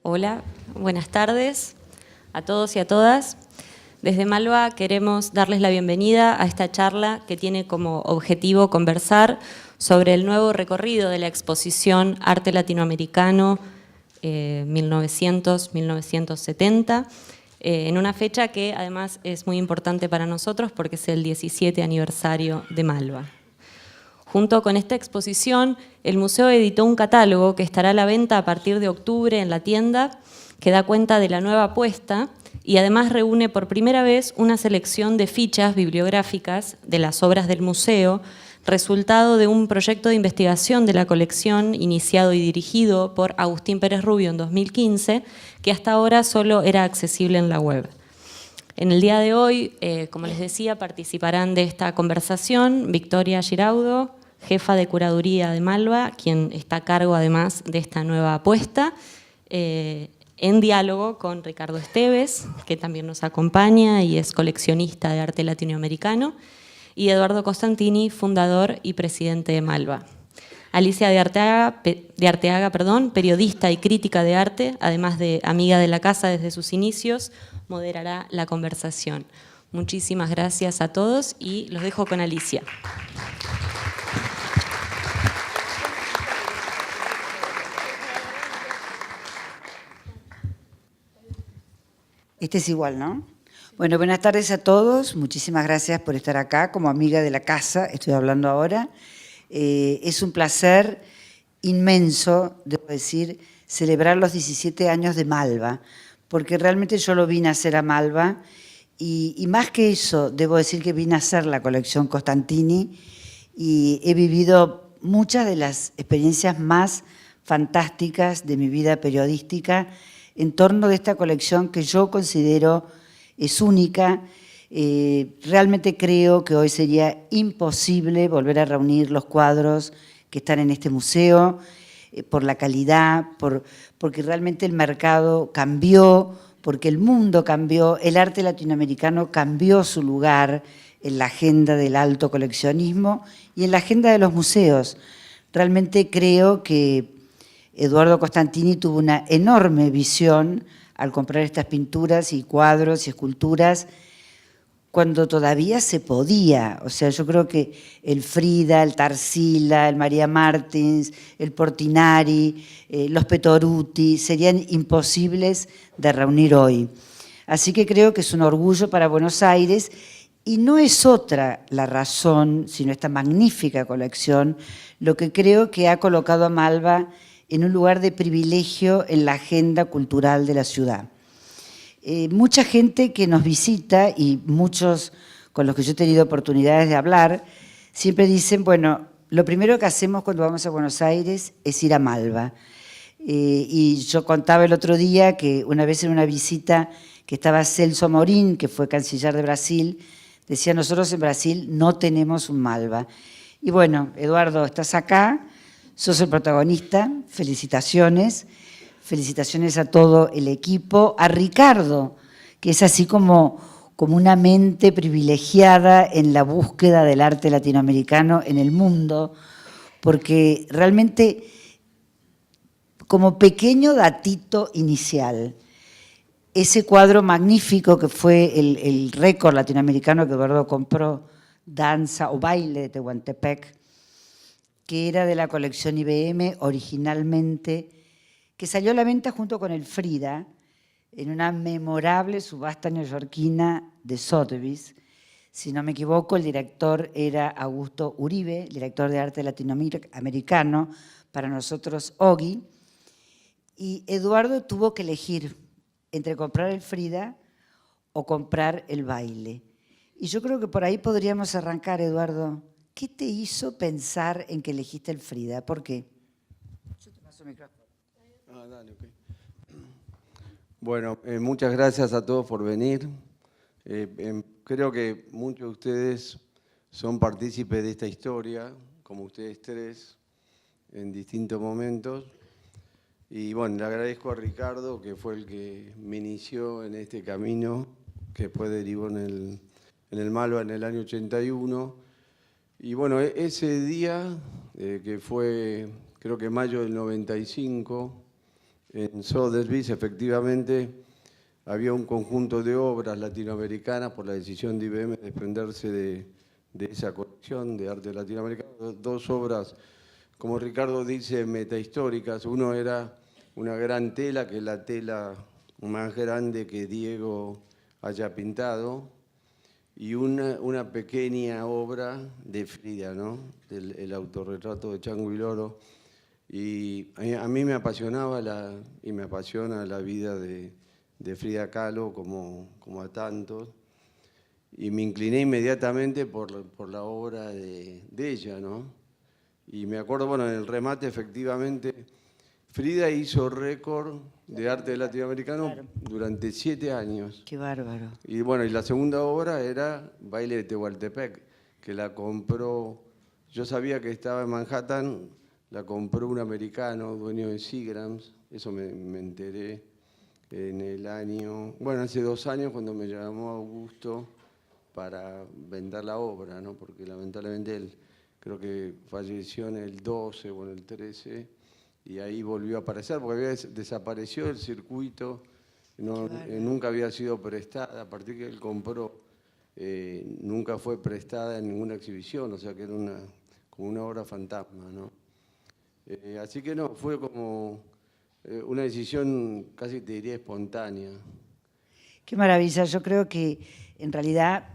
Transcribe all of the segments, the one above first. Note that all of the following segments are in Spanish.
Hola, buenas tardes a todos y a todas. Desde Malva queremos darles la bienvenida a esta charla que tiene como objetivo conversar sobre el nuevo recorrido de la exposición Arte Latinoamericano 1900-1970, en una fecha que además es muy importante para nosotros porque es el 17 aniversario de Malva. Junto con esta exposición, el museo editó un catálogo que estará a la venta a partir de octubre en la tienda, que da cuenta de la nueva apuesta y además reúne por primera vez una selección de fichas bibliográficas de las obras del museo, resultado de un proyecto de investigación de la colección iniciado y dirigido por Agustín Pérez Rubio en 2015, que hasta ahora solo era accesible en la web. En el día de hoy, como les decía, participarán de esta conversación Victoria Giraudo, jefa de curaduría de Malva, quien está a cargo además de esta nueva apuesta, en diálogo con Ricardo Esteves, que también nos acompaña y es coleccionista de arte latinoamericano, y Eduardo Costantini, fundador y presidente de Malva. Alicia de Arteaga, periodista y crítica de arte, además de amiga de la casa desde sus inicios, moderará la conversación. Muchísimas gracias a todos y los dejo con Alicia. Este es igual, ¿no? Bueno, buenas tardes a todos. Muchísimas gracias por estar acá. Como amiga de la casa, estoy hablando ahora. Es un placer inmenso, debo decir, celebrar los 17 años de Malva, porque realmente yo lo vine a hacer a Malva y más que eso, debo decir que vine a hacer la colección Costantini y he vivido muchas de las experiencias más fantásticas de mi vida periodística en torno de esta colección que yo considero es única. Realmente creo que hoy sería imposible volver a reunir los cuadros que están en este museo, por la calidad, porque realmente el mercado cambió, porque el mundo cambió, el arte latinoamericano cambió su lugar en la agenda del alto coleccionismo y en la agenda de los museos. Realmente creo que Eduardo Costantini tuvo una enorme visión al comprar estas pinturas y cuadros y esculturas cuando todavía se podía. O sea, yo creo que el Frida, el Tarsila, el María Martins, el Portinari, los Petoruti serían imposibles de reunir hoy. Así que creo que es un orgullo para Buenos Aires y no es otra la razón, sino esta magnífica colección, lo que creo que ha colocado a Malva en un lugar de privilegio en la agenda cultural de la ciudad. Mucha gente que nos visita y muchos con los que yo he tenido oportunidades de hablar, siempre dicen, bueno, lo primero que hacemos cuando vamos a Buenos Aires es ir a Malva. Y yo contaba el otro día que una vez en una visita que estaba Celso Amorim, que fue canciller de Brasil, decía, nosotros en Brasil no tenemos un Malva. Y bueno, Eduardo, estás acá, sos el protagonista, felicitaciones. Felicitaciones a todo el equipo, a Ricardo, que es así como una mente privilegiada en la búsqueda del arte latinoamericano en el mundo, porque realmente, como pequeño datito inicial, ese cuadro magnífico que fue el récord latinoamericano que Eduardo compró, Danza o Baile de Tehuantepec, que era de la colección IBM originalmente, que salió a la venta junto con el Frida en una memorable subasta neoyorquina de Sotheby's. Si no me equivoco, el director era Augusto Uribe, director de arte latinoamericano, para nosotros OGI, y Eduardo tuvo que elegir entre comprar el Frida o comprar el Baile. Y yo creo que por ahí podríamos arrancar, Eduardo. ¿Qué te hizo pensar en que elegiste el Frida? ¿Por qué? Yo te paso el micrófono. Dale, okay. Bueno, muchas gracias a todos por venir. Creo que muchos de ustedes son partícipes de esta historia, como ustedes tres, en distintos momentos. Y bueno, le agradezco a Ricardo, que fue el que me inició en este camino, que después derivó en el Malva en el año 81. Y bueno, ese día, que fue creo que mayo del 95, En Sotheby's, efectivamente, había un conjunto de obras latinoamericanas por la decisión de IBM de desprenderse de esa colección de arte latinoamericano. Dos obras, como Ricardo dice, metahistóricas. Uno era una gran tela, que es la tela más grande que Diego haya pintado, y una pequeña obra de Frida, ¿no? El autorretrato de Chango y Loro. Y a mí me apasionaba y me apasiona la vida de Frida Kahlo, como a tantos, y me incliné inmediatamente por la obra de ella, ¿no? Y me acuerdo, bueno, en el remate, efectivamente, Frida hizo récord de arte latinoamericano durante 7 años. Qué bárbaro. Y bueno, y la segunda obra era Baile de Tehuantepec, que la compró, yo sabía que estaba en Manhattan, la compró un americano, dueño de Seagrams, eso me enteré en el año, bueno, hace 2 años cuando me llamó Augusto para vender la obra, ¿no? Porque lamentablemente él creo que falleció en el 12 o en el 13 y ahí volvió a aparecer porque desapareció del circuito, nunca había sido prestada, a partir que él compró, nunca fue prestada en ninguna exhibición, o sea que era como una obra fantasma, ¿no? Así que no, fue como una decisión casi te diría espontánea. Qué maravilla, yo creo que en realidad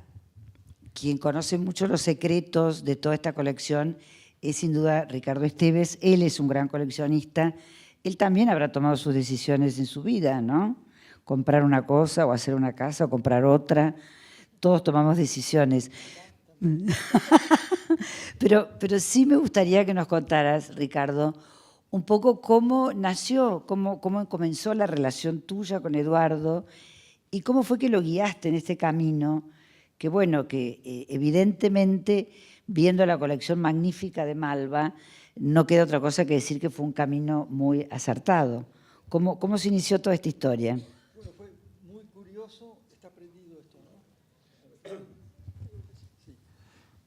quien conoce mucho los secretos de toda esta colección es sin duda Ricardo Esteves. Él es un gran coleccionista, él también habrá tomado sus decisiones en su vida, ¿no? Comprar una cosa o hacer una casa o comprar otra, todos tomamos decisiones. Pero sí me gustaría que nos contaras, Ricardo, un poco cómo nació, cómo comenzó la relación tuya con Eduardo y cómo fue que lo guiaste en este camino, que bueno, que evidentemente, viendo la colección magnífica de Malva, no queda otra cosa que decir que fue un camino muy acertado. ¿Cómo se inició toda esta historia? Bueno, fue muy curioso, está prendido esto, ¿no? Sí.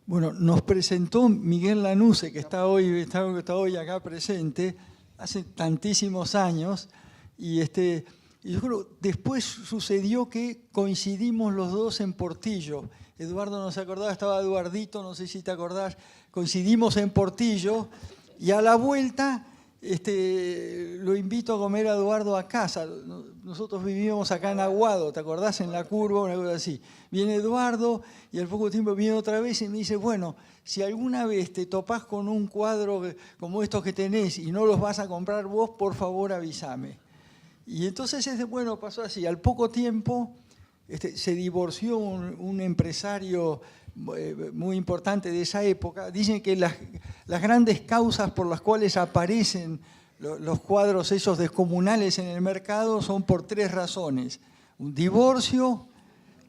Bueno, nos presentó Miguel Lanusse, que está hoy acá presente, hace tantísimos años, y yo creo, después sucedió que coincidimos los dos en Portillo. Eduardo no se acordaba, estaba Eduardito, no sé si te acordás, coincidimos en Portillo, y a la vuelta lo invito a comer a Eduardo a casa. Nosotros vivíamos acá en Aguado, ¿te acordás? En la curva, una cosa así. Viene Eduardo y al poco tiempo viene otra vez y me dice, bueno, si alguna vez te topás con un cuadro como estos que tenés y no los vas a comprar vos, por favor avísame. Y entonces, bueno, pasó así. Al poco tiempo se divorció un empresario muy importante de esa época. Dicen que las grandes causas por las cuales aparecen los cuadros esos descomunales en el mercado son por 3 razones: un divorcio,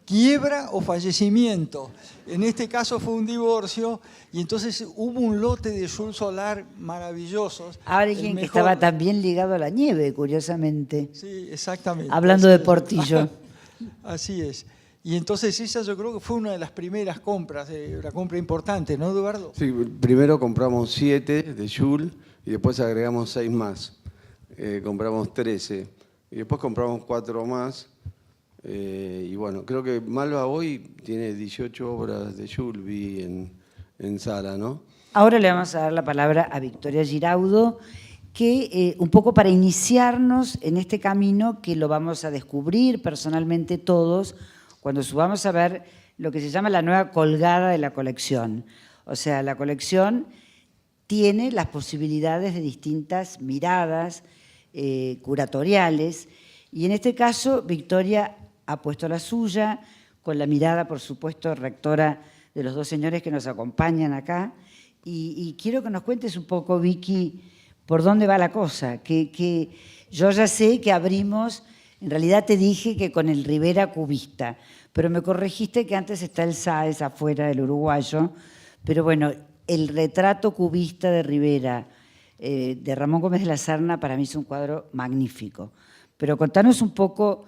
quiebra o fallecimiento. En este caso fue un divorcio y entonces hubo un lote de Sul Solar maravillosos. Ahora alguien que estaba también ligado a la nieve, curiosamente. Sí, exactamente. Hablando de Portillo. Así es. Y entonces esa yo creo que fue una de las primeras compras, una compra importante, ¿no, Eduardo? Sí, primero compramos 7 de Jules y después agregamos 6 más. Compramos 13 y después compramos 4 más. Y bueno, creo que Malva hoy tiene 18 obras de Jules, vi en sala, ¿no? Ahora le vamos a dar la palabra a Victoria Giraudo, que un poco para iniciarnos en este camino que lo vamos a descubrir personalmente todos cuando subamos a ver lo que se llama la nueva colgada de la colección. O sea, la colección tiene las posibilidades de distintas miradas curatoriales y en este caso Victoria ha puesto la suya con la mirada, por supuesto, rectora de los 2 señores que nos acompañan acá y quiero que nos cuentes un poco, Vicky, por dónde va la cosa, que yo ya sé que abrimos, en realidad te dije que con el Rivera cubista, pero me corregiste que antes está el Sáez afuera del uruguayo, pero bueno, el retrato cubista de Rivera, de Ramón Gómez de la Serna, para mí es un cuadro magnífico. Pero contanos un poco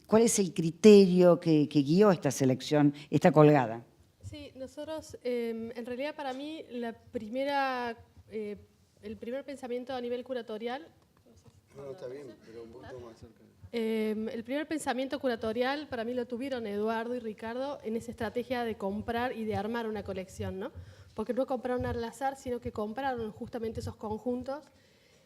cuál es el criterio que guió esta selección, esta colgada. Sí, nosotros, en realidad para mí el primer pensamiento a nivel curatorial No, está bien, pero un poquito más cerca. El primer pensamiento curatorial para mí lo tuvieron Eduardo y Ricardo en esa estrategia de comprar y de armar una colección, ¿no? Porque no compraron al azar, sino que compraron justamente esos conjuntos.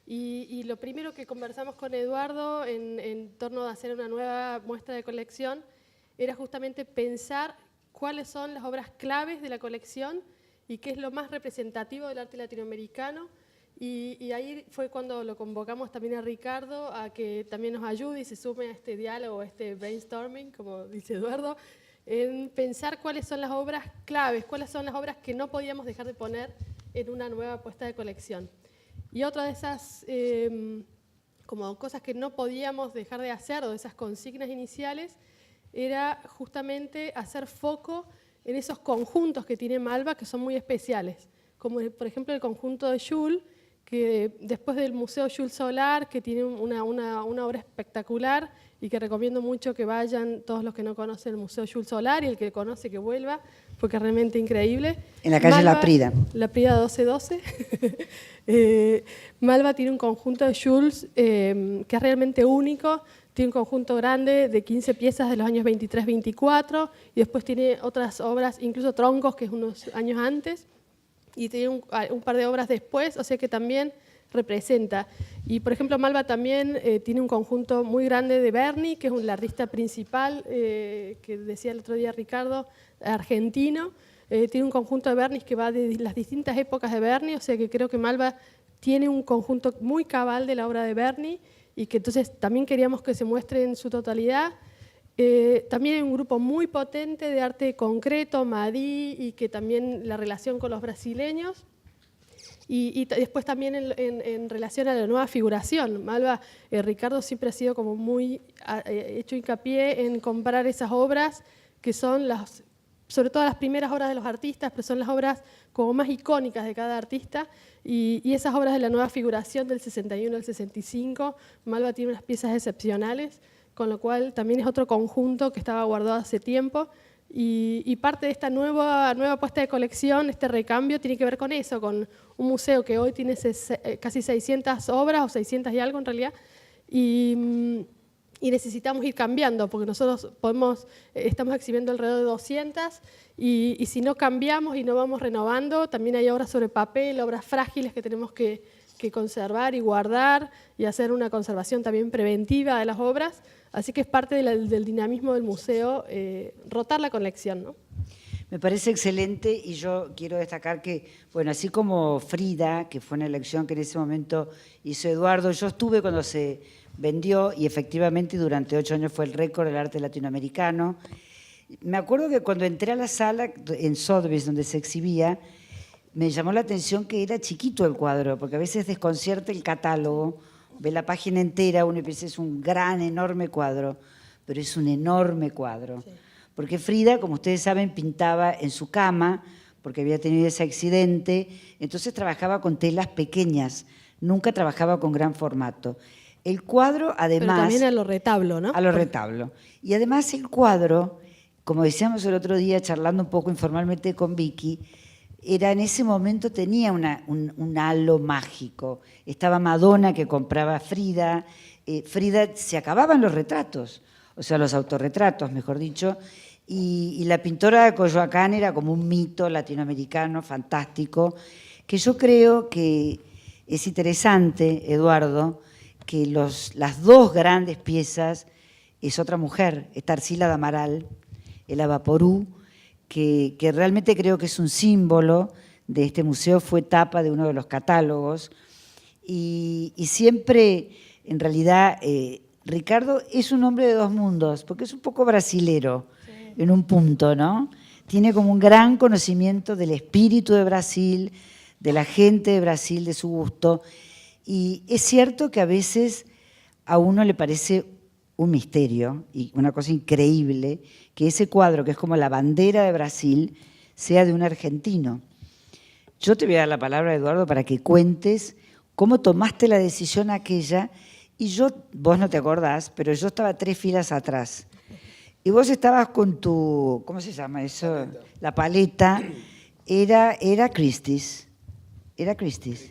Y lo primero que conversamos con Eduardo en torno a hacer una nueva muestra de colección era justamente pensar cuáles son las obras claves de la colección y qué es lo más representativo del arte latinoamericano. Y ahí fue cuando lo convocamos también a Ricardo a que también nos ayude y se sume a este diálogo, a este brainstorming, como dice Eduardo, en pensar cuáles son las obras claves, cuáles son las obras que no podíamos dejar de poner en una nueva puesta de colección. Y otra de esas como cosas que no podíamos dejar de hacer, o de esas consignas iniciales, era justamente hacer foco en esos conjuntos que tiene Malva que son muy especiales, como por ejemplo el conjunto de Jules, que después del Museo Jules Solar, que tiene una obra espectacular y que recomiendo mucho que vayan todos los que no conocen el Museo Jules Solar y el que conoce que vuelva, porque es realmente increíble. En la calle Malva, La Prida. La Prida 1212. Malva tiene un conjunto de Jules que es realmente único. Tiene un conjunto grande de 15 piezas de los años 23-24 y después tiene otras obras, incluso troncos, que es unos años antes, y tiene un par de obras después, o sea que también representa. Y por ejemplo Malva también tiene un conjunto muy grande de Berni, que es el artista principal, que decía el otro día Ricardo, argentino. Tiene un conjunto de Bernis que va de las distintas épocas de Berni, o sea que creo que Malva tiene un conjunto muy cabal de la obra de Berni, y que entonces también queríamos que se muestre en su totalidad. También hay un grupo muy potente de arte concreto, Madí, y que también la relación con los brasileños. Y después también en relación a la nueva figuración. Malva, Ricardo siempre ha sido como muy hecho hincapié en comparar esas obras que son sobre todo las primeras obras de los artistas, pero son las obras como más icónicas de cada artista, y esas obras de la nueva figuración del 61 al 65, Malva tiene unas piezas excepcionales, con lo cual también es otro conjunto que estaba guardado hace tiempo, y parte de esta nueva puesta de colección, este recambio, tiene que ver con eso, con un museo que hoy tiene casi 600 obras, o 600 y algo en realidad, y necesitamos ir cambiando, porque nosotros estamos exhibiendo alrededor de 200, y si no cambiamos y no vamos renovando, también hay obras sobre papel, obras frágiles que tenemos que conservar y guardar, y hacer una conservación también preventiva de las obras, así que es parte del dinamismo del museo, rotar la colección, ¿no? Me parece excelente, y yo quiero destacar que, bueno, así como Frida, que fue una elección que en ese momento hizo Eduardo, yo estuve cuando se vendió, y efectivamente durante 8 años fue el récord del arte latinoamericano. Me acuerdo que cuando entré a la sala en Sotheby's, donde se exhibía, me llamó la atención que era chiquito el cuadro, porque a veces desconcierta el catálogo, ve la página entera, uno piensa es un gran, enorme cuadro, pero es un enorme cuadro. Sí. Porque Frida, como ustedes saben, pintaba en su cama, porque había tenido ese accidente, entonces trabajaba con telas pequeñas, nunca trabajaba con gran formato. El cuadro, además… Pero también a lo retablo, ¿no? A lo retablo. Y además el cuadro, como decíamos el otro día, charlando un poco informalmente con Vicky, en ese momento tenía un halo mágico. Estaba Madonna, que compraba a Frida. Frida, se acababan los retratos, o sea, los autorretratos, mejor dicho, y la pintora de Coyoacán era como un mito latinoamericano fantástico, que yo creo que es interesante, Eduardo, que las dos grandes piezas es otra mujer, es Tarsila de Amaral, el Avaporú, que realmente creo que es un símbolo de este museo, fue tapa de uno de los catálogos, y siempre, en realidad, Ricardo es un hombre de dos mundos, porque es un poco brasilero, sí, en un punto, ¿no? Tiene como un gran conocimiento del espíritu de Brasil, de la gente de Brasil, de su gusto, y es cierto que a veces a uno le parece un misterio y una cosa increíble que ese cuadro, que es como la bandera de Brasil, sea de un argentino. Yo te voy a dar la palabra, Eduardo, para que cuentes cómo tomaste la decisión aquella, y vos no te acordás, pero yo estaba 3 filas atrás. Y vos estabas con tu, ¿cómo se llama eso? La paleta. Era Christie's. Era Christie's.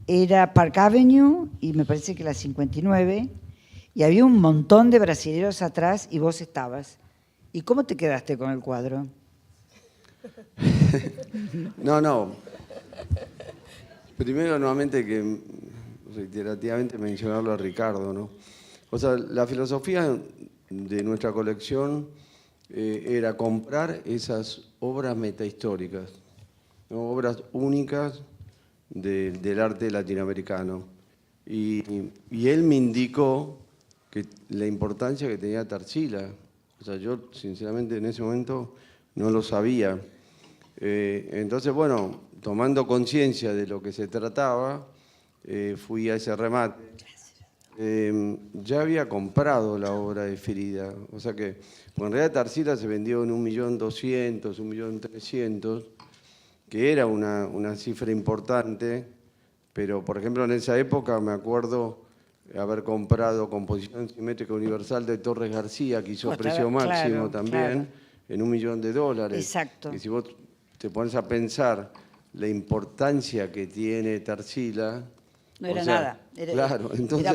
era Park Avenue y me parece que la 59, y había un montón de brasileros atrás y vos estabas. ¿Y cómo te quedaste con el cuadro? No. Primero, nuevamente, que reiterativamente mencionarlo a Ricardo, ¿no? O sea, la filosofía de nuestra colección era comprar esas obras metahistóricas, ¿no? Obras únicas del arte latinoamericano. Y él me indicó que la importancia que tenía Tarsila. O sea, yo sinceramente en ese momento no lo sabía. Entonces, bueno, tomando conciencia de lo que se trataba, fui a ese remate. Ya había comprado la obra de Frida, o sea que, pues en realidad Tarsila se vendió en 1.200.000, 1.300.000, que era una cifra importante, pero por ejemplo en esa época me acuerdo haber comprado Composición Simétrica Universal de Torres García, que hizo precio máximo también, en $1 millón. Exacto. Y si vos te pones a pensar la importancia que tiene Tarsila, No era nada, era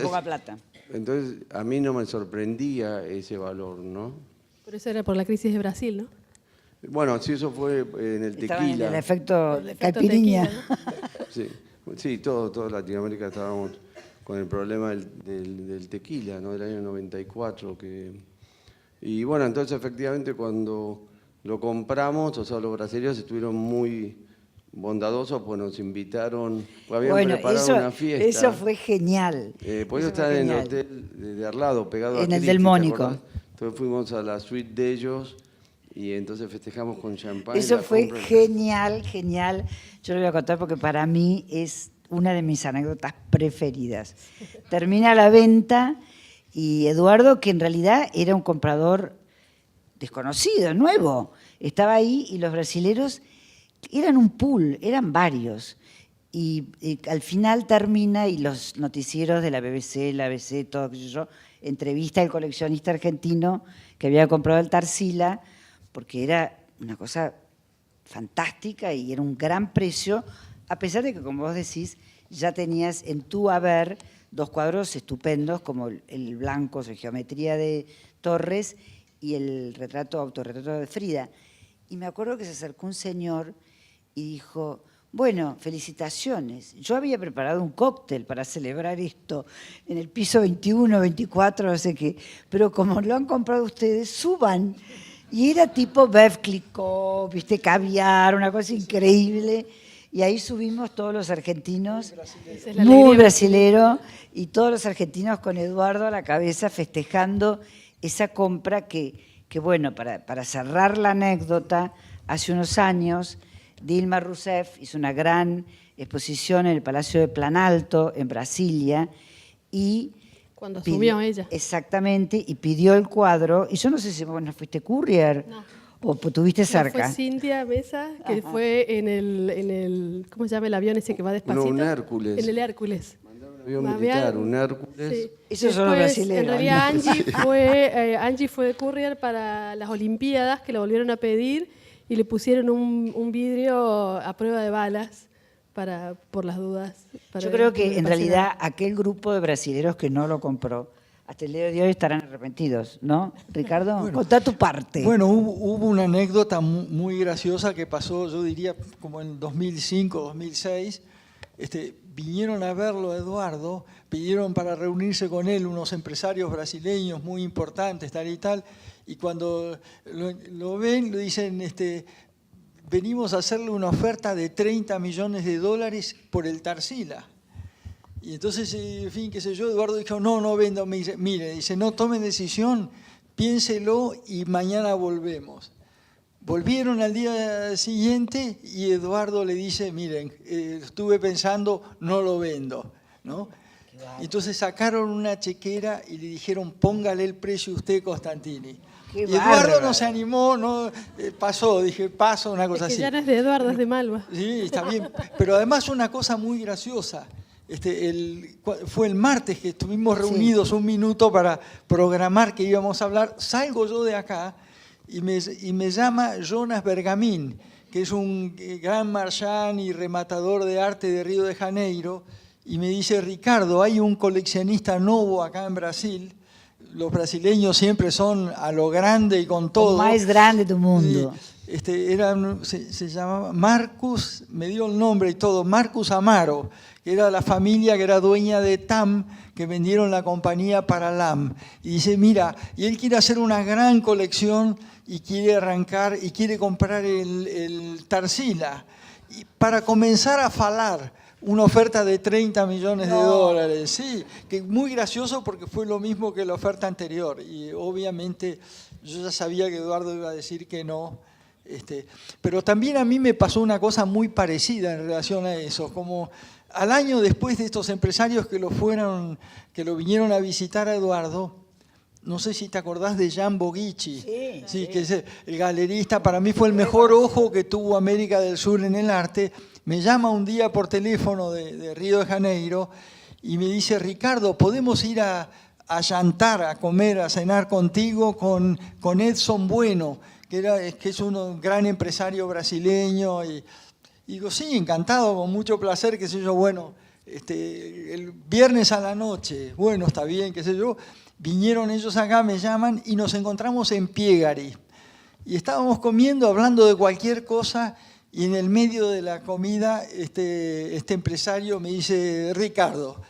poca plata. Entonces, a mí no me sorprendía ese valor, ¿no? Por eso era por la crisis de Brasil, ¿no? Bueno, sí, eso fue en el Estaba en tequila. el efecto caipirinha. Sí, toda Latinoamérica estábamos con el problema del tequila, ¿no? Del año 94. Y bueno, entonces efectivamente cuando lo compramos, o sea, los brasileños estuvieron muy bondadosos, pues nos invitaron, habían preparado una fiesta. Eso fue genial. Pues ellos estaban en el hotel de al lado, pegado a en el Cristi, del Mónico. ¿te acordás? Entonces fuimos a la suite de ellos y entonces festejamos con champán. Eso fue genial. Yo lo voy a contar porque para mí es una de mis anécdotas preferidas. Termina la venta y Eduardo, que en realidad era un comprador desconocido, nuevo, estaba ahí y los brasileros eran un pool, eran varios. Y al final termina y los noticieros de la BBC, la ABC, todo aquello, entrevista al coleccionista argentino que había comprado el Tarsila, porque era una cosa fantástica y era un gran precio, a pesar de que, como vos decís, ya tenías en tu haber dos cuadros estupendos, como el blanco, su geometría de Torres, y el autorretrato de Frida. Y me acuerdo que se acercó un señor y dijo, bueno, felicitaciones. Yo había preparado un cóctel para celebrar esto en el piso 21, 24, no sé qué, pero como lo han comprado ustedes, suban. Y era tipo Veuve Clicquot, viste, caviar, una cosa increíble. Y ahí subimos todos los argentinos, muy brasilero, y todos los argentinos con Eduardo a la cabeza festejando esa compra que bueno, para cerrar la anécdota, hace unos años Dilma Rousseff hizo una gran exposición en el Palacio de Planalto, en Brasilia, y cuando asumió ella. Exactamente, y pidió el cuadro, y yo no sé si vos no fuiste courier, o tuviste cerca. Fue Cintia Mesa, que fue en el, ¿cómo se llama el avión ese que va despacito? Un Hércules. En el Hércules. Un avión militar, un Hércules. Sí. Esos son los brasileños. En realidad Angie fue de courier para las Olimpiadas, que lo volvieron a pedir, y le pusieron un vidrio a prueba de balas por las dudas. Yo creo que en realidad aquel grupo de brasileros que no lo compró, hasta el día de hoy estarán arrepentidos, ¿no? Ricardo, bueno, contá tu parte. Bueno, hubo una anécdota muy graciosa que pasó, yo diría, como en 2005, 2006. Vinieron a verlo a Eduardo, pidieron para reunirse con él unos empresarios brasileños muy importantes, tal y tal, y cuando lo ven, le dicen, venimos a hacerle una oferta de $30 millones por el Tarsila. Y entonces, en fin, qué sé yo, Eduardo dijo, no vendo, mire, no tomen decisión, piénselo y mañana volvemos. Volvieron al día siguiente y Eduardo le dice, miren, estuve pensando, no lo vendo, ¿no? Entonces sacaron una chequera y le dijeron, póngale el precio usted, Costantini. Y Eduardo no se animó, paso, una cosa así. Ya no es de Eduardo, es de Malva. Sí, está bien, pero además una cosa muy graciosa. Fue el martes que estuvimos reunidos un minuto para programar que íbamos a hablar. Salgo yo de acá y me llama Jonas Bergamin, que es un gran marchand y rematador de arte de Río de Janeiro, y me dice, Ricardo, hay un coleccionista novo acá en Brasil. Los brasileños siempre son a lo grande y con todo. O más grande del mundo. Se llamaba Marcus, me dio el nombre y todo, Marcus Amaro, que era la familia que era dueña de TAM, que vendieron la compañía para LAM. Y dice, mira, y él quiere hacer una gran colección y quiere arrancar y quiere comprar el Tarsila. Y para comenzar a falar, una oferta de 30 millones de dólares. Sí, que muy gracioso porque fue lo mismo que la oferta anterior. Y obviamente yo ya sabía que Eduardo iba a decir que no. Pero también a mí me pasó una cosa muy parecida en relación a eso. Como al año después de estos empresarios que lo vinieron a visitar a Eduardo, no sé si te acordás de Jan Bogici, sí, que es el galerista, para mí fue el mejor ojo que tuvo América del Sur en el arte. Me llama un día por teléfono de Río de Janeiro y me dice, Ricardo, ¿podemos ir a jantar, a comer, a cenar contigo con Edson Bueno, que es un gran empresario brasileño? Y digo, sí, encantado, con mucho placer, qué sé yo, bueno, el viernes a la noche, bueno, está bien, qué sé yo. Vinieron ellos acá, me llaman y nos encontramos en Piegari. Y estábamos comiendo, hablando de cualquier cosa, y en el medio de la comida este empresario me dice, Ricardo,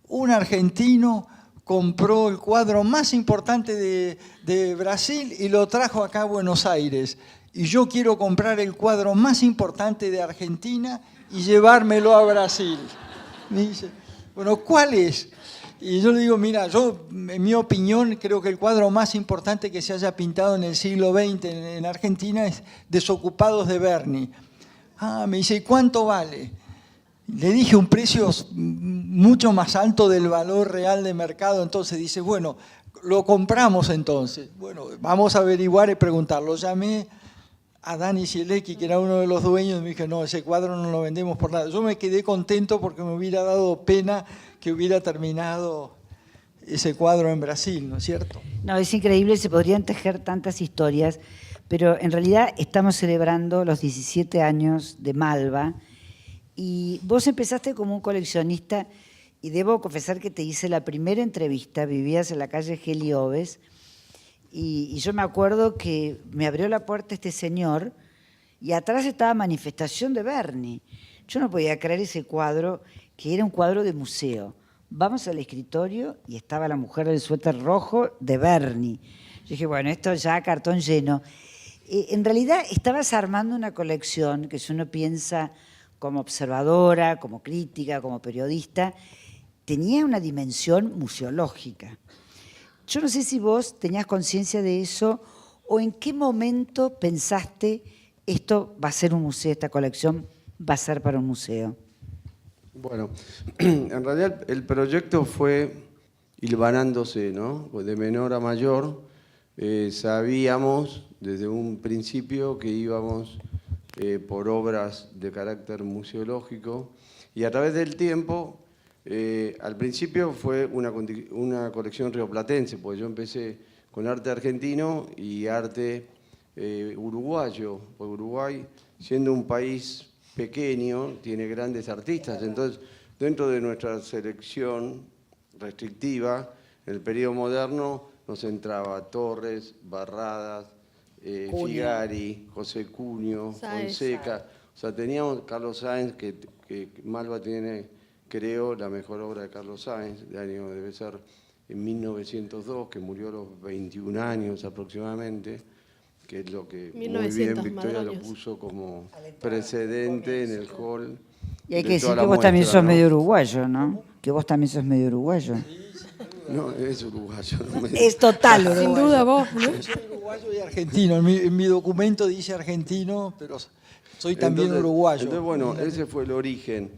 un argentino compró el cuadro más importante de Brasil y lo trajo acá a Buenos Aires. Y yo quiero comprar el cuadro más importante de Argentina y llevármelo a Brasil. Me dice, bueno, ¿cuál es? Y yo le digo, mira, yo en mi opinión creo que el cuadro más importante que se haya pintado en el siglo XX en Argentina es Desocupados de Berni. Ah, me dice, ¿y cuánto vale? Le dije un precio mucho más alto del valor real de mercado, entonces dice, bueno, lo compramos entonces. Bueno, vamos a averiguar y preguntar. Lo llamé a Dani Sielecki, que era uno de los dueños, y me dije, no, ese cuadro no lo vendemos por nada. Yo me quedé contento porque me hubiera dado pena que hubiera terminado ese cuadro en Brasil, ¿no es cierto? No, es increíble, se podrían tejer tantas historias, pero en realidad estamos celebrando los 17 años de Malva y vos empezaste como un coleccionista y debo confesar que te hice la primera entrevista, vivías en la calle Gelioves y yo me acuerdo que me abrió la puerta este señor y atrás estaba Manifestación de Berni. Yo no podía creer ese cuadro, que era un cuadro de museo. Vamos al escritorio y estaba la mujer del suéter rojo de Berni. Yo dije, bueno, esto ya cartón lleno. En realidad estabas armando una colección que si uno piensa como observadora, como crítica, como periodista, tenía una dimensión museológica. Yo no sé si vos tenías conciencia de eso o en qué momento pensaste esto va a ser un museo, esta colección va a ser para un museo. Bueno, en realidad el proyecto fue hilvanándose, ¿no? De menor a mayor. Sabíamos desde un principio que íbamos por obras de carácter museológico y a través del tiempo, al principio fue una colección rioplatense, porque yo empecé con arte argentino y arte uruguayo, porque Uruguay, siendo un país pequeño, tiene grandes artistas, entonces dentro de nuestra selección restrictiva, en el periodo moderno nos entraba Torres, Barradas, Figari, José Cunio, Fonseca, o sea, teníamos Carlos Sáenz, que Malva tiene, creo, la mejor obra de Carlos Sáenz, de año debe ser en 1902, que murió a los 21 años aproximadamente, que es lo que muy bien Victoria lo puso como precedente en el hall. Y hay que decir que vos también sos medio uruguayo, ¿no? Que vos también sos medio uruguayo. No, es uruguayo. Es total uruguayo. Sin duda vos, ¿no? Soy uruguayo y argentino. En mi documento dice argentino, pero soy también uruguayo. Entonces, bueno, ese fue el origen.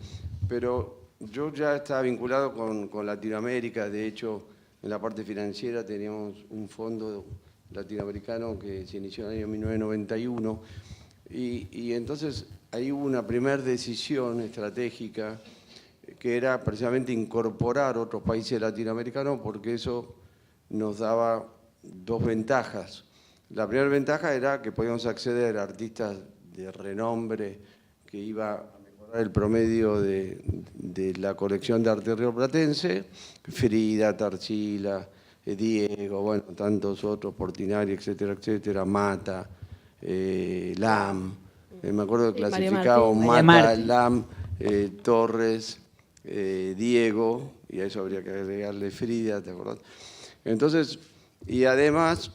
Pero yo ya estaba vinculado con Latinoamérica. De hecho, en la parte financiera teníamos un fondo latinoamericano que se inició en el año 1991 y entonces ahí hubo una primera decisión estratégica que era precisamente incorporar otros países latinoamericanos porque eso nos daba dos ventajas. La primera ventaja era que podíamos acceder a artistas de renombre que iba a mejorar mejorar el promedio de la colección de arte rioplatense, Frida, Tarsila, Diego, bueno, tantos otros, Portinari, etcétera, etcétera, Mata, Lam, me acuerdo que clasificaba Mata, Lam, Torres, Diego, y a eso habría que agregarle Frida, ¿te acordás? Entonces, y además,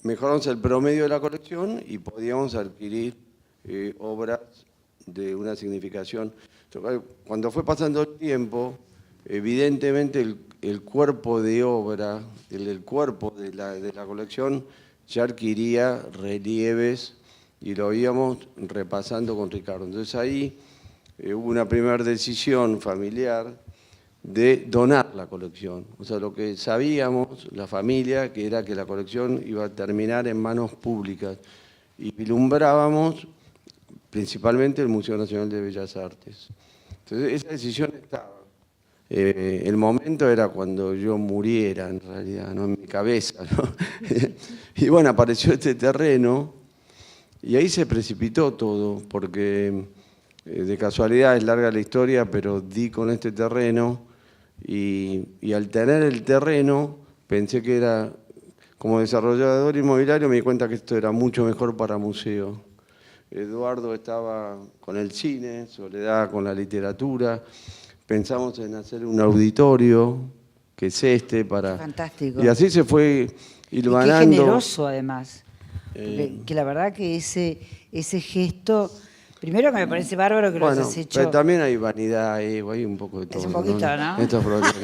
mejoramos el promedio de la colección y podíamos adquirir obras de una significación. Cuando fue pasando el tiempo, evidentemente el cuerpo de obra, el cuerpo de la colección ya adquiría relieves y lo íbamos repasando con Ricardo. Entonces ahí hubo una primera decisión familiar de donar la colección. O sea, lo que sabíamos, la familia, que era que la colección iba a terminar en manos públicas. Y vislumbrábamos principalmente el Museo Nacional de Bellas Artes. Entonces, esa decisión estaba. El momento era cuando yo muriera, en realidad, no en mi cabeza, ¿no? Y bueno, apareció este terreno y ahí se precipitó todo, porque de casualidad es larga la historia, pero di con este terreno y al tener el terreno pensé que era, como desarrollador inmobiliario me di cuenta que esto era mucho mejor para museo. Eduardo estaba con el cine, Soledad con la literatura. Pensamos en hacer un auditorio, que es este, para... Fantástico. Y así se fue hilvanando. Y qué generoso, además. Que la verdad que ese gesto... Primero que me parece bárbaro que lo hayas hecho... Pero también hay vanidad, hay un poco de todo. Es un poquito, ¿no? Estos problemas.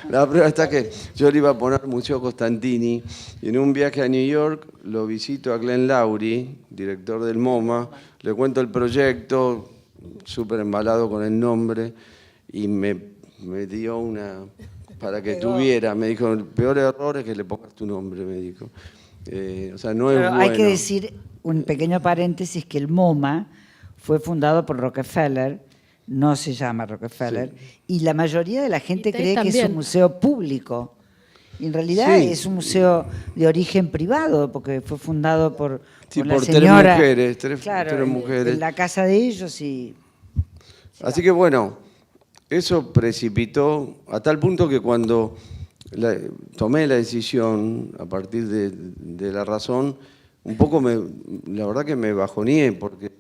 La prueba está que yo le iba a poner Museo Costantini y en un viaje a New York lo visito a Glenn Lowry, director del MoMA, le cuento el proyecto, súper embalado con el nombre, y me dio una... para que tuviera, me dijo, el peor error es que le pongas tu nombre, me dijo. O sea, no es bueno. Hay que decir, un pequeño paréntesis, que el MoMA fue fundado por Rockefeller, no se llama Rockefeller, sí. Y la mayoría de la gente cree que es un museo público. Y en realidad es un museo de origen privado, porque fue fundado por la señora, tres mujeres. En la casa de ellos. Así que bueno, eso precipitó a tal punto que cuando tomé la decisión a partir de la razón, un poco la verdad que me bajoneé porque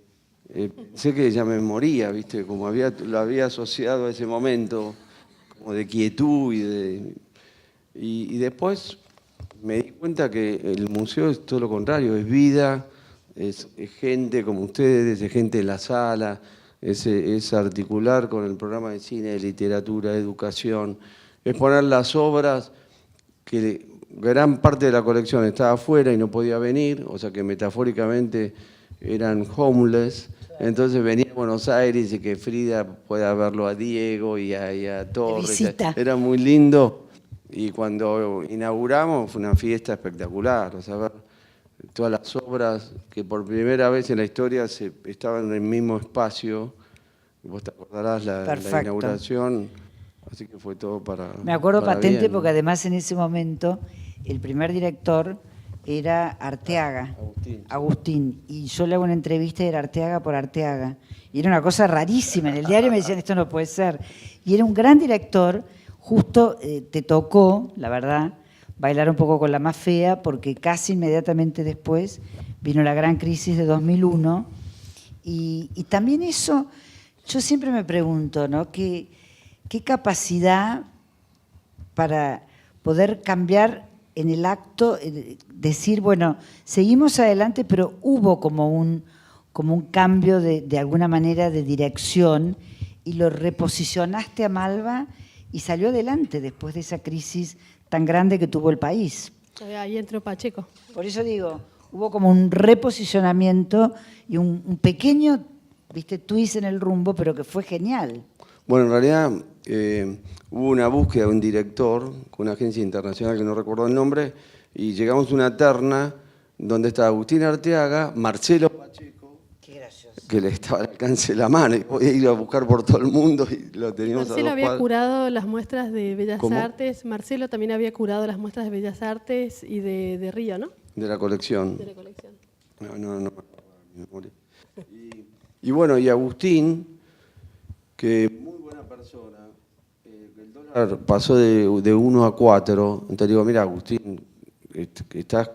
pensé que ya me moría, ¿viste? Como lo había asociado a ese momento como de quietud y después me di cuenta que el museo es todo lo contrario, es vida, es gente como ustedes, es gente en la sala, es articular con el programa de cine, de literatura, de educación, es poner las obras que gran parte de la colección estaba afuera y no podía venir, o sea que metafóricamente eran homeless, entonces venía a Buenos Aires y que Frida pueda verlo a Diego y a Torres, era muy lindo. Y cuando inauguramos fue una fiesta espectacular, o sea, ver todas las obras que por primera vez en la historia estaban en el mismo espacio, vos te acordarás la inauguración, así que fue todo para... Me acuerdo para patente bien. Porque además en ese momento el primer director era Arteaga, Agustín, y yo le hago una entrevista y era Arteaga por Arteaga, y era una cosa rarísima, en el diario me decían esto no puede ser, y era un gran director. Justo te tocó, la verdad, bailar un poco con la más fea, porque casi inmediatamente después vino la gran crisis de 2001, y también eso, yo siempre me pregunto, ¿no? ¿Qué capacidad para poder cambiar en el acto, decir, bueno, seguimos adelante, pero hubo como un cambio de alguna manera de dirección, y lo reposicionaste a Malva y salió adelante después de esa crisis tan grande que tuvo el país. Ahí entró Pacheco. Por eso digo, hubo como un reposicionamiento y un pequeño, twist en el rumbo, pero que fue genial. Bueno, en realidad hubo una búsqueda de un director con una agencia internacional que no recuerdo el nombre, y llegamos a una terna donde estaba Agustín Arteaga, Marcelo Pacheco, que le estaba al alcance de la mano, y podía ir a buscar por todo el mundo y lo teníamos. Marcelo había curado las muestras de Bellas ¿Cómo? Artes, Marcelo también había curado las muestras de Bellas Artes y de Río, ¿no? De la colección. De la colección. No. Y bueno, y Agustín, que muy buena persona, el dólar pasó de 1 a 4, entonces digo, mira Agustín, estás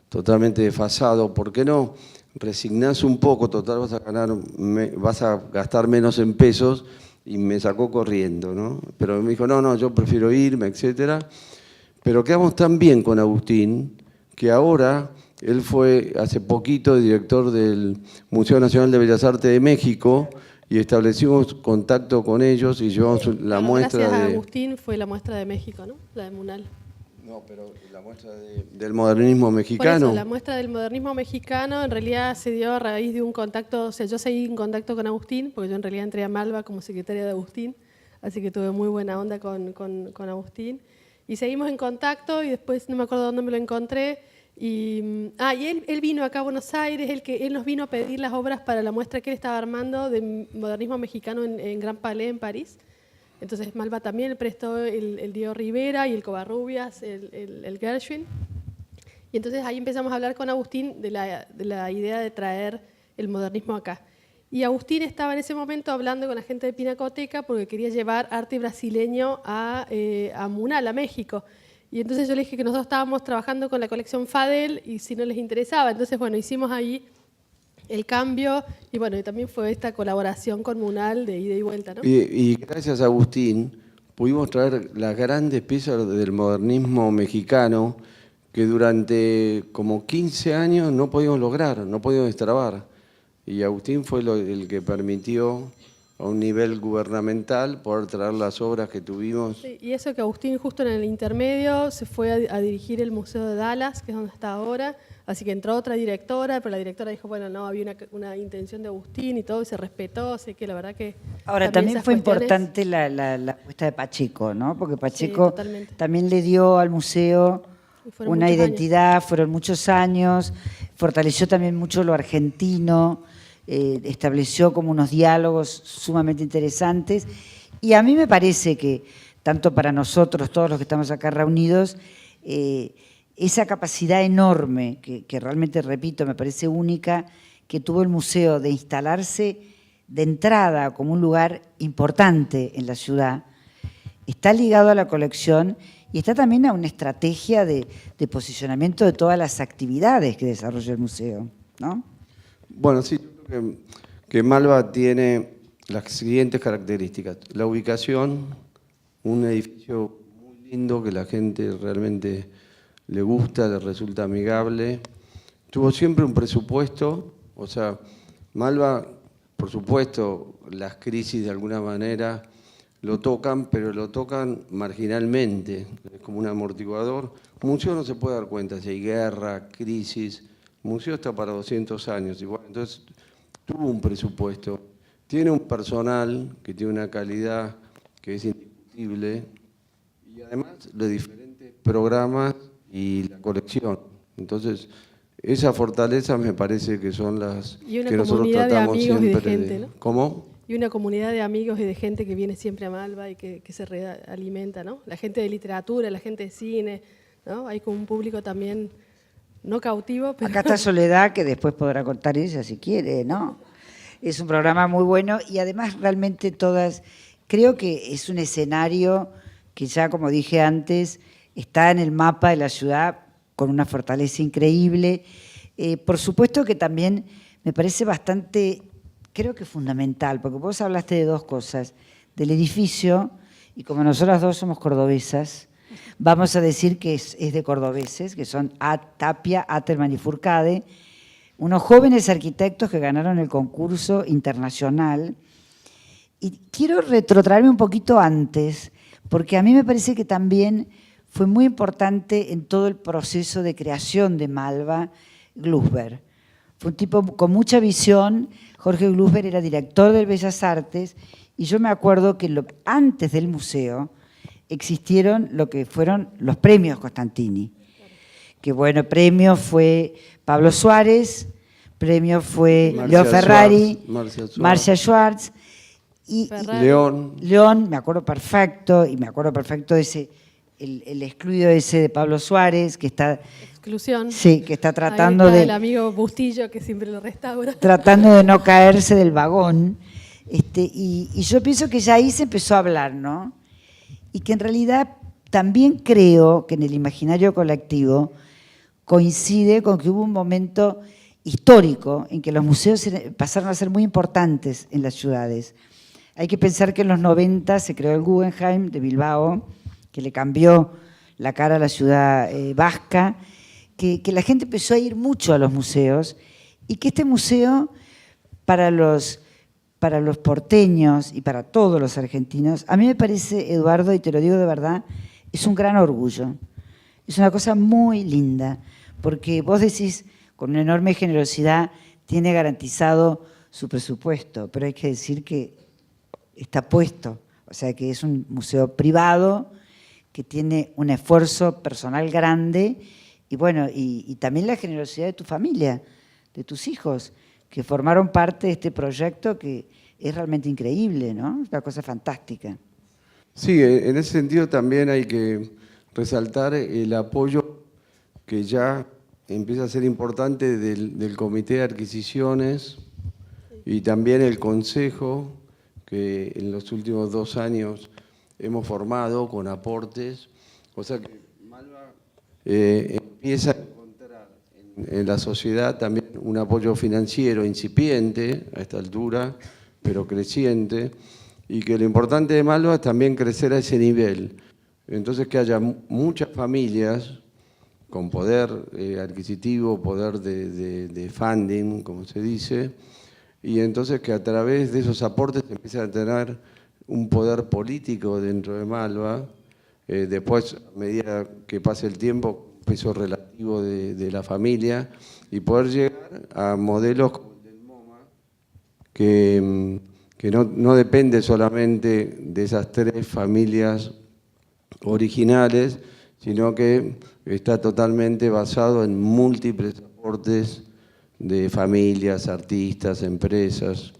totalmente desfasado, ¿por qué no resignás un poco? Total vas a gastar menos en pesos, y me sacó corriendo, ¿no? Pero me dijo, no, yo prefiero irme, etcétera. Pero quedamos tan bien con Agustín que ahora él fue hace poquito director del Museo Nacional de Bellas Artes de México y establecimos contacto con ellos y llevamos la muestra gracias a Agustín fue la muestra de México, ¿no? La de Munal. No, pero la muestra del modernismo mexicano. Por eso, la muestra del modernismo mexicano en realidad se dio a raíz de un contacto, o sea, yo seguí en contacto con Agustín, porque yo en realidad entré a Malva como secretaria de Agustín, así que tuve muy buena onda con Agustín. Y seguimos en contacto y después no me acuerdo dónde me lo encontré. Y él vino acá a Buenos Aires, él nos vino a pedir las obras para la muestra que él estaba armando de modernismo mexicano en Gran Palais, en París. Entonces Malva también le prestó el Diego Rivera y el Covarrubias, el Gershwin. Y entonces ahí empezamos a hablar con Agustín de la idea de traer el modernismo acá. Y Agustín estaba en ese momento hablando con la gente de Pinacoteca porque quería llevar arte brasileño a Munal, a México. Y entonces yo le dije que nosotros estábamos trabajando con la colección Fadel y si no les interesaba. Entonces, bueno, hicimos ahí el cambio y bueno, y también fue esta colaboración con Munal de ida y vuelta, ¿no? Y gracias a Agustín pudimos traer las grandes piezas del modernismo mexicano que durante como 15 años no podíamos lograr, no podíamos destrabar. Y Agustín fue el que permitió a un nivel gubernamental poder traer las obras que tuvimos. Sí, y eso que Agustín justo en el intermedio se fue a dirigir el Museo de Dallas, que es donde está ahora, así que entró otra directora, pero la directora dijo, bueno, no, había una intención de Agustín y todo, y se respetó, así que la verdad que... Ahora, también esas fue cuestiones... importante la apuesta de Pacheco, ¿no? Porque Pacheco totalmente. también le dio al museo una identidad, fueron muchos años, fortaleció también mucho lo argentino, estableció como unos diálogos sumamente interesantes y a mí me parece que, tanto para nosotros, todos los que estamos acá reunidos, esa capacidad enorme, que realmente, repito, me parece única, que tuvo el museo de instalarse de entrada como un lugar importante en la ciudad, está ligado a la colección y está también a una estrategia de posicionamiento de todas las actividades que desarrolla el museo, ¿no? Bueno, sí, yo creo que Malva tiene las siguientes características. La ubicación, un edificio muy lindo que la gente realmente le gusta, le resulta amigable. Tuvo siempre un presupuesto, o sea, Malva, por supuesto, las crisis de alguna manera lo tocan, pero lo tocan marginalmente, es como un amortiguador. Un museo no se puede dar cuenta si hay guerra, crisis. El museo está para 200 años, igual, entonces tuvo un presupuesto. Tiene un personal que tiene una calidad que es indiscutible y además los diferentes programas y la colección. Entonces, esa fortaleza me parece que son las que nosotros tratamos siempre de... Gente, ¿no? ¿Cómo? Y una comunidad de amigos y de gente que viene siempre a Malva y que se realimenta, ¿no? La gente de literatura, la gente de cine, ¿no? Hay como un público también no cautivo, pero... Acá está Soledad, que después podrá contar ella si quiere, ¿no? Es un programa muy bueno y además realmente todas... Creo que es un escenario que ya, como dije antes, está en el mapa de la ciudad con una fortaleza increíble. Por supuesto que también me parece bastante, creo que fundamental, porque vos hablaste de dos cosas, del edificio, y como nosotras dos somos cordobesas, vamos a decir que es de cordobeses, que son Tapia, Atterman y Furcade, unos jóvenes arquitectos que ganaron el concurso internacional. Y quiero retrotraerme un poquito antes, porque a mí me parece que también fue muy importante en todo el proceso de creación de Malva, Glusberg. Fue un tipo con mucha visión. Jorge Glusberg era director del Bellas Artes y yo me acuerdo que antes del museo existieron lo que fueron los premios Costantini. Que bueno, premio fue Pablo Suárez, premio fue Leo Ferrari, Marcia Schwartz y León. León, me acuerdo perfecto, y me acuerdo perfecto de el excluido ese de Pablo Suárez, que está... Exclusión. Sí, que está tratando Ahí está de... el amigo Bustillo, que siempre lo restaura. Tratando de no caerse del vagón. Y yo pienso que ya ahí se empezó a hablar, ¿no? Y que en realidad también creo que en el imaginario colectivo coincide con que hubo un momento histórico en que los museos pasaron a ser muy importantes en las ciudades. Hay que pensar que en los 90 se creó el Guggenheim de Bilbao, que le cambió la cara a la ciudad vasca, que la gente empezó a ir mucho a los museos y que este museo, para los porteños y para todos los argentinos, a mí me parece, Eduardo, y te lo digo de verdad, es un gran orgullo. Es una cosa muy linda, porque vos decís, con una enorme generosidad, tiene garantizado su presupuesto, pero hay que decir que está puesto, o sea que es un museo privado que tiene un esfuerzo personal grande y bueno, y también la generosidad de tu familia, de tus hijos, que formaron parte de este proyecto que es realmente increíble, ¿no? Es una cosa fantástica. Sí, en ese sentido también hay que resaltar el apoyo que ya empieza a ser importante del Comité de Adquisiciones y también el Consejo, que en los últimos 2 años hemos formado con aportes, o sea que Malva empieza a encontrar en la sociedad también un apoyo financiero incipiente a esta altura, pero creciente, y que lo importante de Malva es también crecer a ese nivel. Entonces que haya muchas familias con poder adquisitivo, poder de funding, como se dice, y entonces que a través de esos aportes se empiece a tener un poder político dentro de Malva, después, a medida que pase el tiempo, peso relativo de la familia, y poder llegar a modelos como el del MoMA, que no depende solamente de esas 3 familias originales, sino que está totalmente basado en múltiples aportes de familias, artistas, empresas,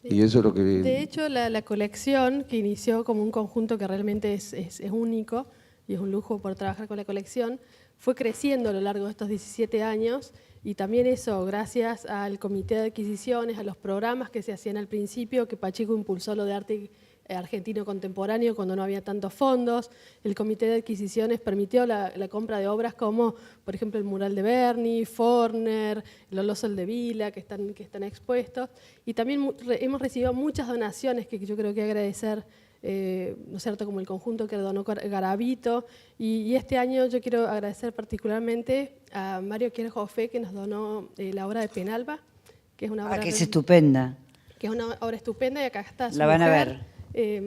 sí. Y eso es lo que... De hecho, la colección, que inició como un conjunto que realmente es único, y es un lujo por trabajar con la colección, fue creciendo a lo largo de estos 17 años, y también eso gracias al Comité de Adquisiciones, a los programas que se hacían al principio, que Pacheco impulsó lo de arte argentino contemporáneo cuando no había tantos fondos. El Comité de Adquisiciones permitió la compra de obras como, por ejemplo, el mural de Berni, Forner, el Oloso de Vila, que están expuestos. Y también hemos recibido muchas donaciones que yo creo que agradecer, ¿no es cierto?, como el conjunto que donó Garavito. Y este año yo quiero agradecer particularmente a Mario Kierhofe, que nos donó la obra de Penalba, que es una obra... que es estupenda. Que es una obra estupenda, y acá está su La van mujer. a ver. Qué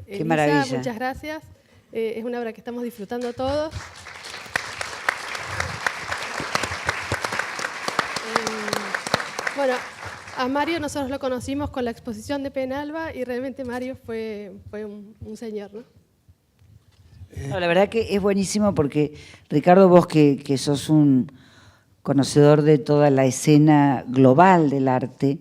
Elisa, maravilla. muchas gracias. Es una obra que estamos disfrutando todos. Bueno, a Mario nosotros lo conocimos con la exposición de Penalba y realmente Mario fue un señor, ¿no? No, la verdad que es buenísimo porque, Ricardo, vos que sos un conocedor de toda la escena global del arte,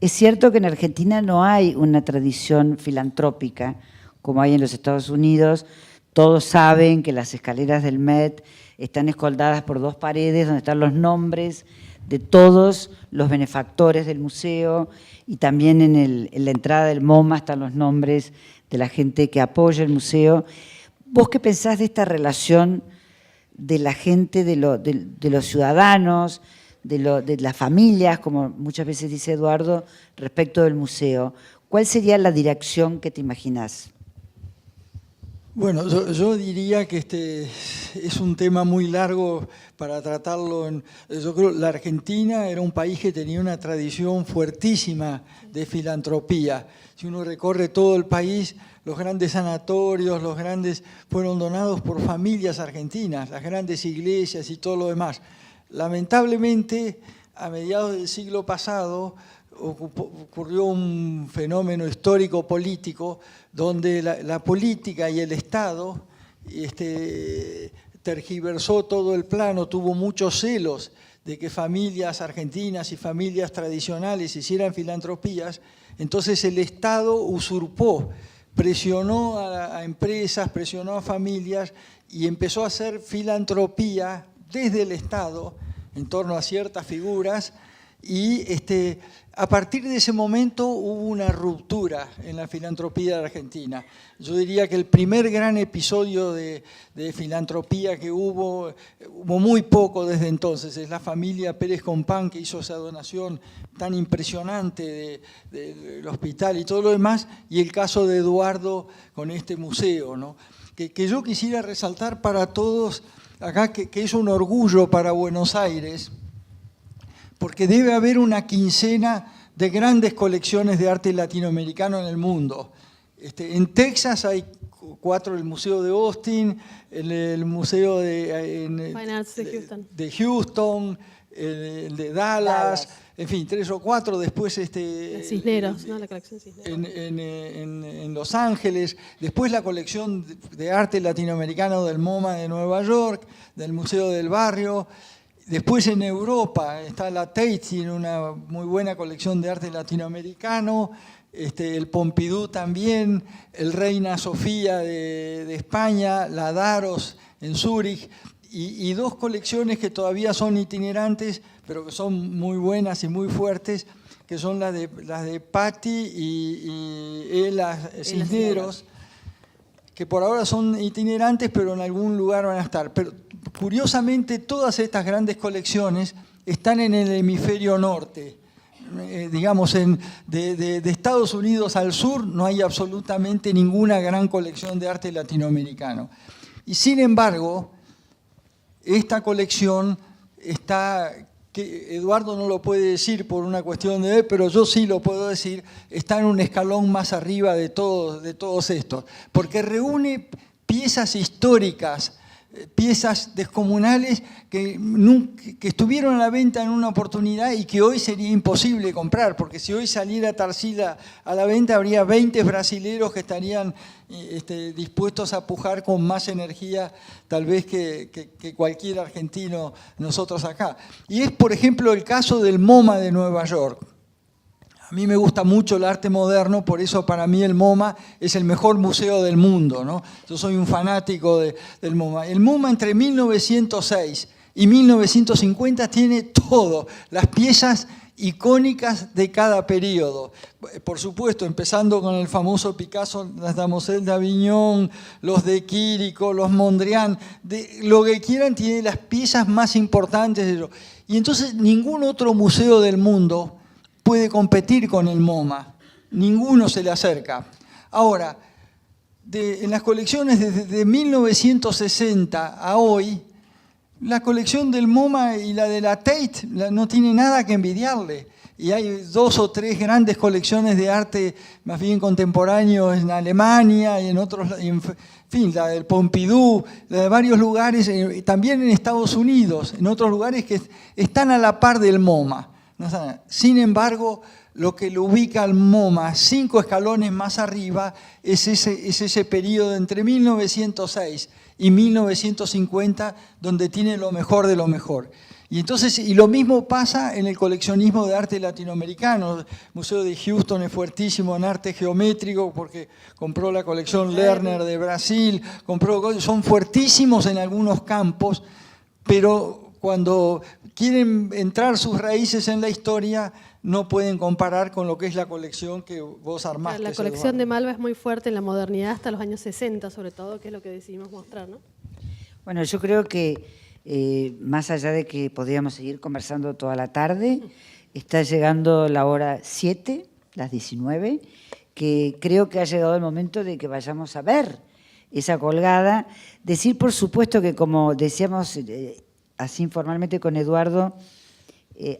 es cierto que en Argentina no hay una tradición filantrópica como hay en los Estados Unidos. Todos saben que las escaleras del Met están escoldadas por 2 paredes donde están los nombres de todos los benefactores del museo, y también en la entrada del MoMA están los nombres de la gente que apoya el museo. ¿Vos qué pensás de esta relación de la gente, de los ciudadanos, de las familias, como muchas veces dice Eduardo, respecto del museo? ¿Cuál sería la dirección que te imaginás? Bueno, yo diría que este es un tema muy largo para tratarlo. Yo creo que la Argentina era un país que tenía una tradición fuertísima de filantropía. Si uno recorre todo el país, los grandes sanatorios, fueron donados por familias argentinas, las grandes iglesias y todo lo demás. Lamentablemente, a mediados del siglo pasado, ocurrió un fenómeno histórico-político donde la política y el Estado tergiversó todo el plano, tuvo muchos celos de que familias argentinas y familias tradicionales hicieran filantropías. Entonces el Estado usurpó presionó a empresas, presionó a familias y empezó a hacer filantropía desde el Estado en torno a ciertas figuras y a partir de ese momento hubo una ruptura en la filantropía de Argentina. Yo diría que el primer gran episodio de filantropía que hubo muy poco desde entonces, es la familia Pérez Compán que hizo esa donación tan impresionante del hospital y todo lo demás, y el caso de Eduardo con este museo, ¿no? Que yo quisiera resaltar para todos acá, que es un orgullo para Buenos Aires, porque debe haber una quincena de grandes colecciones de arte latinoamericano en el mundo. En Texas hay 4, el Museo de Austin, el Museo de Houston, el de Dallas, en fin, 3 o 4, después Cisneros, ¿no? La colección Cisneros. En Los Ángeles, después la colección de arte latinoamericano del MoMA de Nueva York, del Museo del Barrio. Después en Europa está la Tate, tiene una muy buena colección de arte latinoamericano, el Pompidou también, el Reina Sofía de España, la Daros en Zúrich, y 2 colecciones que todavía son itinerantes, pero que son muy buenas y muy fuertes, que son las de Patti y Ela Cisneros, que por ahora son itinerantes, pero en algún lugar van a estar. Pero curiosamente, todas estas grandes colecciones están en el hemisferio norte. Digamos, de Estados Unidos al sur no hay absolutamente ninguna gran colección de arte latinoamericano. Y sin embargo, esta colección está, que Eduardo no lo puede decir por una cuestión de, pero yo sí lo puedo decir, está en un escalón más arriba de todos estos, porque reúne piezas históricas, piezas descomunales que estuvieron a la venta en una oportunidad y que hoy sería imposible comprar, porque si hoy saliera Tarsila a la venta habría 20 brasileros que estarían dispuestos a pujar con más energía tal vez que cualquier argentino nosotros acá. Y es, por ejemplo, el caso del MoMA de Nueva York. A mí me gusta mucho el arte moderno, por eso para mí el MoMA es el mejor museo del mundo, ¿no? Yo soy un fanático del MoMA. El MoMA entre 1906 y 1950 tiene todo, las piezas icónicas de cada periodo. Por supuesto, empezando con el famoso Picasso, las Damoiselles d'Avignon, los de Quirico, los Mondrian, lo que quieran, tiene las piezas más importantes. Y entonces ningún otro museo del mundo puede competir con el MoMA, ninguno se le acerca. Ahora, en las colecciones desde 1960 a hoy, la colección del MoMA y la de la Tate no tiene nada que envidiarle. Y hay 2 o 3 grandes colecciones de arte más bien contemporáneo en Alemania y en otros, en fin, la del Pompidou, la de varios lugares, también en Estados Unidos, en otros lugares que están a la par del MoMA. Sin embargo, lo que lo ubica al MoMA 5 escalones más arriba es ese periodo entre 1906 y 1950, donde tiene lo mejor de lo mejor. Y entonces, y lo mismo pasa en el coleccionismo de arte latinoamericano. El Museo de Houston es fuertísimo en arte geométrico porque compró la colección Lerner de Brasil, son fuertísimos en algunos campos, pero cuando quieren entrar sus raíces en la historia, no pueden comparar con lo que es la colección que vos armaste. La colección de Malva es muy fuerte en la modernidad hasta los años 60, sobre todo, que es lo que decidimos mostrar, ¿no? Bueno, yo creo que más allá de que podríamos seguir conversando toda la tarde, está llegando la hora 7, las 19, que creo que ha llegado el momento de que vayamos a ver esa colgada. Decir, por supuesto, que como decíamos así informalmente con Eduardo,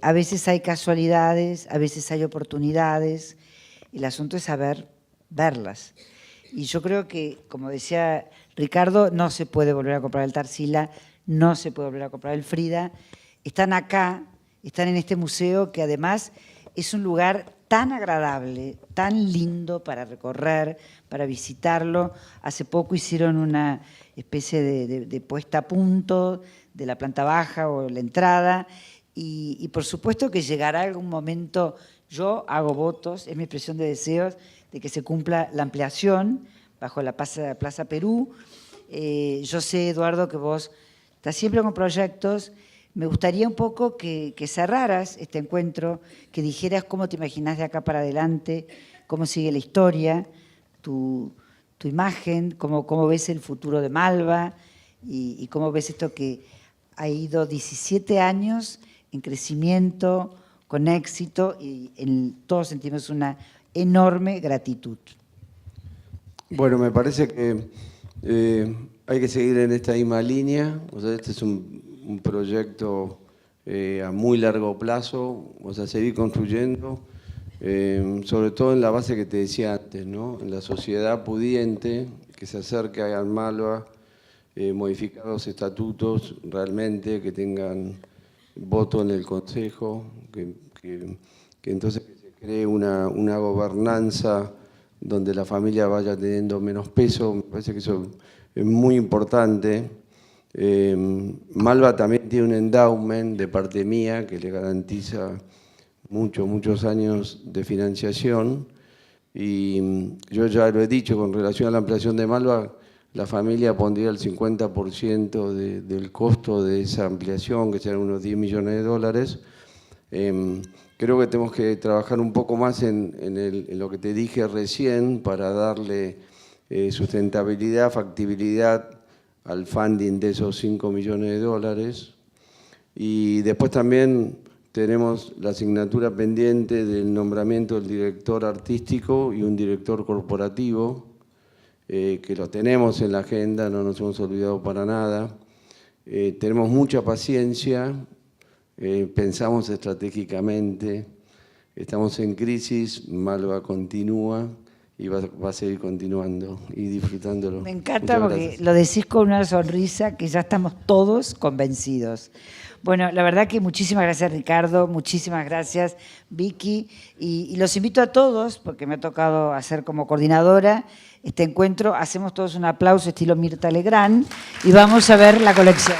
a veces hay casualidades, a veces hay oportunidades, el asunto es saber verlas. Y yo creo que, como decía Ricardo, no se puede volver a comprar el Tarsila, no se puede volver a comprar el Frida. Están acá, están en este museo que además es un lugar tan agradable, tan lindo para recorrer, para visitarlo. Hace poco hicieron una especie de puesta a punto de la planta baja o la entrada y por supuesto que llegará algún momento, yo hago votos, es mi expresión de deseos, de que se cumpla la ampliación bajo la Plaza Perú. Yo sé, Eduardo, que vos estás siempre con proyectos. Me gustaría un poco que cerraras este encuentro, que dijeras cómo te imaginás de acá para adelante, cómo sigue la historia, tu imagen, cómo ves el futuro de Malva y cómo ves esto que ha ido 17 años en crecimiento, con éxito, y todos sentimos una enorme gratitud. Bueno, me parece que hay que seguir en esta misma línea. O sea, este es un proyecto a muy largo plazo, o sea, seguir construyendo, sobre todo en la base que te decía antes, ¿no? En la sociedad pudiente que se acerque a Malva, modificar los estatutos realmente, que tengan voto en el Consejo, que entonces que se cree una gobernanza donde la familia vaya teniendo menos peso. Me parece que eso es muy importante. Malva también tiene un endowment de parte mía que le garantiza muchos años de financiación, y yo ya lo he dicho con relación a la ampliación de Malva, la familia pondría el 50% del costo de esa ampliación, que serán unos 10 millones de dólares. Creo que tenemos que trabajar un poco más en lo que te dije recién para darle sustentabilidad, factibilidad al funding de esos 5 millones de dólares. Y después también tenemos la asignatura pendiente del nombramiento del director artístico y un director corporativo, que lo tenemos en la agenda, no nos hemos olvidado para nada. Tenemos mucha paciencia, pensamos estratégicamente, estamos en crisis, Malva continúa y va a seguir continuando y disfrutándolo. Me encanta porque lo decís con una sonrisa que ya estamos todos convencidos. Bueno, la verdad que muchísimas gracias, Ricardo, muchísimas gracias, Vicky, y los invito a todos, porque me ha tocado hacer como coordinadora este encuentro, hacemos todos un aplauso estilo Mirta Legrand y vamos a ver la colección.